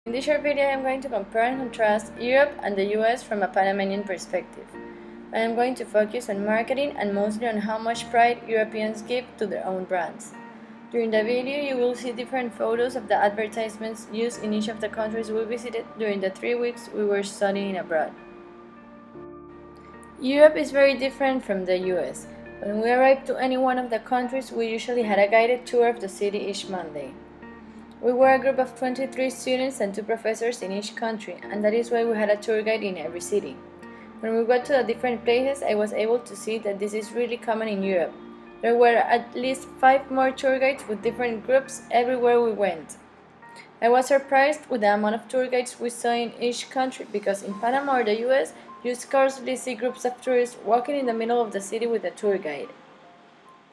In this short video, I am going to compare and contrast Europe and the US from a Panamenian perspective. I am going to focus on marketing and mostly on how much pride Europeans give to their own brands. During the video, you will see different photos of the advertisements used in each of the countries we visited during the 3 weeks we were studying abroad. Europe is very different from the US. When we arrived to any one of the countries, we usually had a guided tour of the city each Monday. We were a group of 23 students and 2 professors in each country, and that is why we had a tour guide in every city. When we got to the different places, I was able to see that this is really common in Europe. There were at least 5 more tour guides with different groups everywhere we went. I was surprised with the amount of tour guides we saw in each country because in Panama or the US, you scarcely see groups of tourists walking in the middle of the city with a tour guide.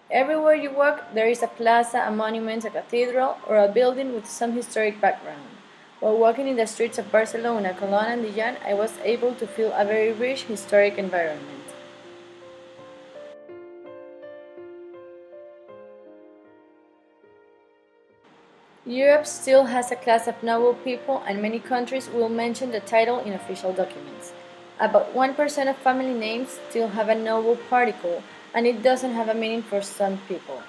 Everywhere you walk, there is a plaza, a monument, a cathedral, or a building with some historic background. While walking in the streets of Barcelona, Cologne, and Dijon, I was able to feel a very rich historic environment. Europe still has a class of noble people, and many countries will mention the title in official documents. About 1% of family names still have a noble particle, and it doesn't have a meaning for some people.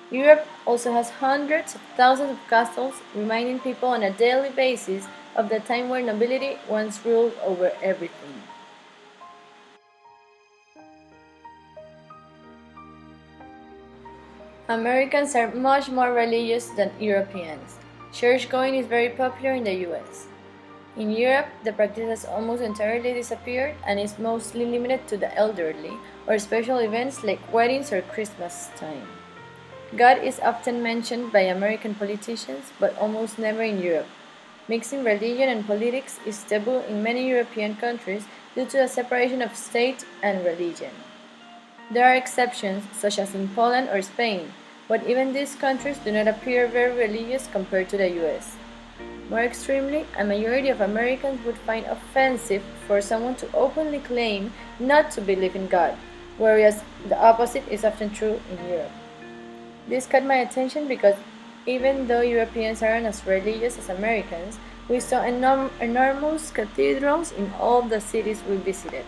Europe also has hundreds of thousands of castles, reminding people on a daily basis of the time where nobility once ruled over everything. Americans are much more religious than Europeans. Church-going is very popular in the US. In Europe, the practice has almost entirely disappeared and is mostly limited to the elderly or special events like weddings or Christmas time. God is often mentioned by American politicians, but almost never in Europe. Mixing religion and politics is taboo in many European countries due to the separation of state and religion. There are exceptions, such as in Poland or Spain, but even these countries do not appear very religious compared to the US. More extremely, a majority of Americans would find offensive for someone to openly claim not to believe in God, whereas the opposite is often true in Europe. This caught my attention because even though Europeans aren't as religious as Americans, we saw enormous cathedrals in all the cities we visited.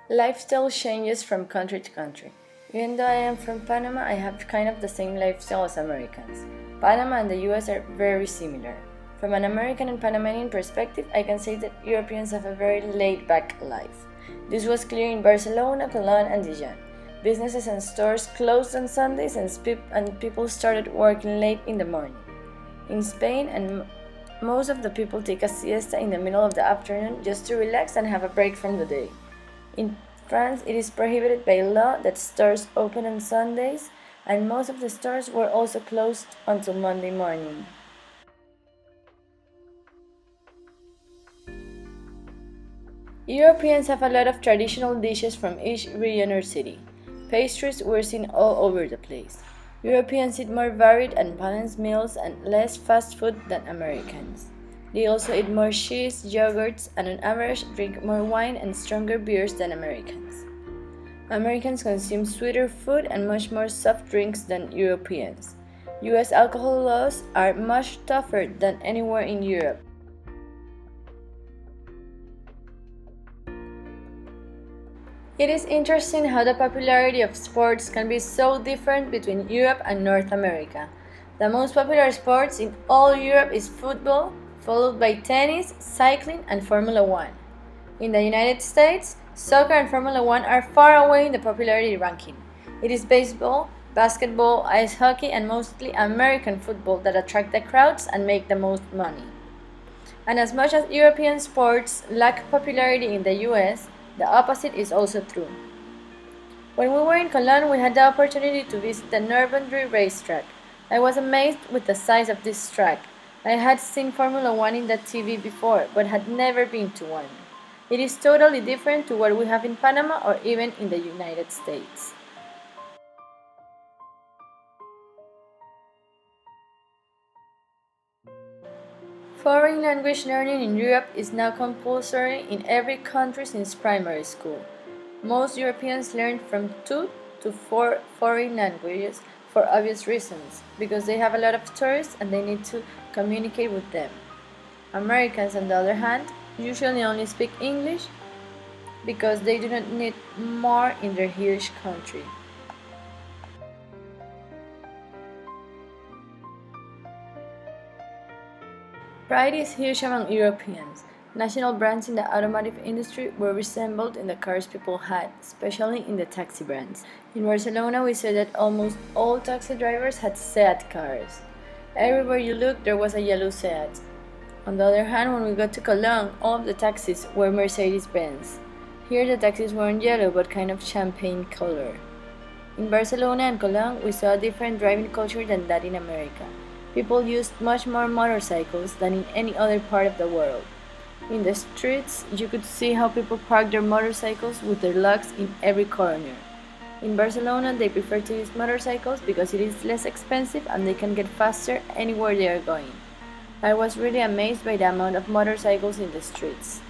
Lifestyle changes from country to country. Even though I am from Panama, I have kind of the same lifestyle as Americans. Panama and the US are very similar. From an American and Panamanian perspective, I can say that Europeans have a very laid-back life. This was clear in Barcelona, Cologne, and Dijon. Businesses and stores closed on Sundays and people started working late in the morning. In Spain, most of the people take a siesta in the middle of the afternoon just to relax and have a break from the day. In France, it is prohibited by law that stores open on Sundays, and most of the stores were also closed until Monday morning. Europeans have a lot of traditional dishes from each region or city. Pastries were seen all over the place. Europeans eat more varied and balanced meals and less fast food than Americans. They also eat more cheese, yogurts, and on average drink more wine and stronger beers than Americans. Americans consume sweeter food and much more soft drinks than Europeans. US alcohol laws are much tougher than anywhere in Europe. It is interesting how the popularity of sports can be so different between Europe and North America. The most popular sports in all Europe is football, followed by tennis, cycling, and Formula One. In the United States, soccer and Formula One are far away in the popularity ranking. It is baseball, basketball, ice hockey, and mostly American football that attract the crowds and make the most money. And as much as European sports lack popularity in the US, the opposite is also true. When we were in Cologne, we had the opportunity to visit the Nürburgring racetrack. I was amazed with the size of this track. I had seen Formula One in the TV before, but had never been to one. It is totally different to what we have in Panama or even in the United States. Foreign language learning in Europe is now compulsory in every country since primary school. Most Europeans learn from 2 to 4 foreign languages for obvious reasons, because they have a lot of tourists and they need to communicate with them. Americans, on the other hand, usually only speak English because they do not need more in their huge country. Pride is huge among Europeans. National brands in the automotive industry were resembled in the cars people had, especially in the taxi brands. In Barcelona, we saw that almost all taxi drivers had Seat cars. Everywhere you looked, there was a yellow Seat. On the other hand, when we got to Cologne, all of the taxis were Mercedes-Benz. Here the taxis weren't yellow, but kind of champagne color. In Barcelona and Cologne, we saw a different driving culture than that in America. People used much more motorcycles than in any other part of the world. In the streets, you could see how people parked their motorcycles with their locks in every corner. In Barcelona, they prefer to use motorcycles because it is less expensive and they can get faster anywhere they are going. I was really amazed by the amount of motorcycles in the streets.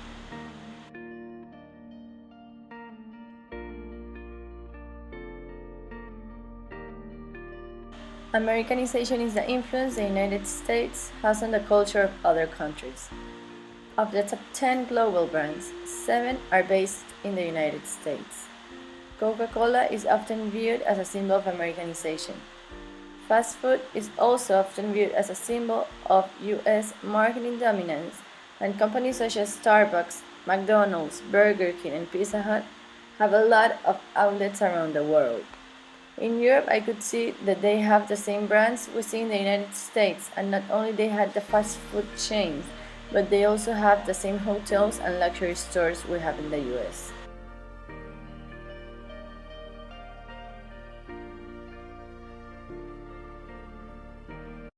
Americanization is the influence the United States has on the culture of other countries. Of the top 10 global brands, 7 are based in the United States. Coca-Cola is often viewed as a symbol of Americanization. Fast food is also often viewed as a symbol of US marketing dominance, and companies such as Starbucks, McDonald's, Burger King, and Pizza Hut have a lot of outlets around the world. In Europe, I could see that they have the same brands we see in the United States, and not only they had the fast food chains, but they also have the same hotels and luxury stores we have in the US.